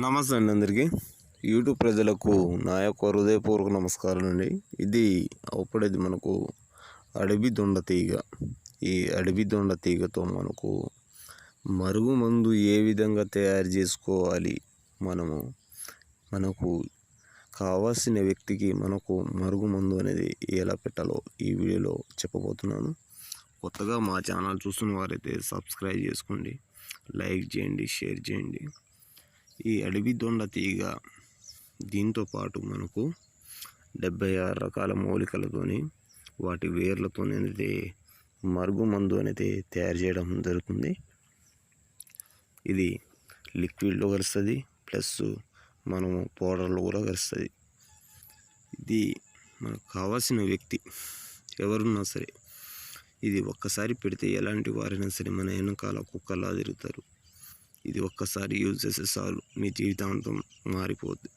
నమస్తే అండి అందరికీ. యూట్యూబ్ ప్రజలకు నా యొక్క హృదయపూర్వక నమస్కారం అండి. ఇది అప్పుడేది మనకు అడవి దొండ తీగ. ఈ అడవి దొండ తీగతో మరుగుమందు ఏ విధంగా తయారు చేసుకోవాలి, మనకు కావాల్సిన వ్యక్తికి మనకు మరుగుమందు అనేది ఎలా పెట్టాలో ఈ వీడియోలో చెప్పబోతున్నాను. కొత్తగా మా ఛానల్ చూస్తున్న వారైతే సబ్స్క్రైబ్ చేసుకోండి, లైక్ చేయండి, షేర్ చేయండి. ఈ అడవి దొండ తీగ దీంతో పాటు మనకు 76 రకాల మూలికలతోని వాటి వేర్లతో అనేది మరుగుమందు అనేది తయారు చేయడం జరుగుతుంది. ఇది లిక్విడ్లో కలుస్తుంది, ప్లస్ మనము పౌడర్లో కూడా కలుస్తుంది. ఇది మనకు కావాల్సిన వ్యక్తి ఎవరున్నా సరే ఇది ఒక్కసారి పెడితే ఎలాంటి వారైనా సరే మన వెనకాల కుక్కలా తిరుగుతారు. ఇది ఒక్కసారి యూజ్ చేస్తే చాలు, మీ జీవితాంతం మారిపోద్ది.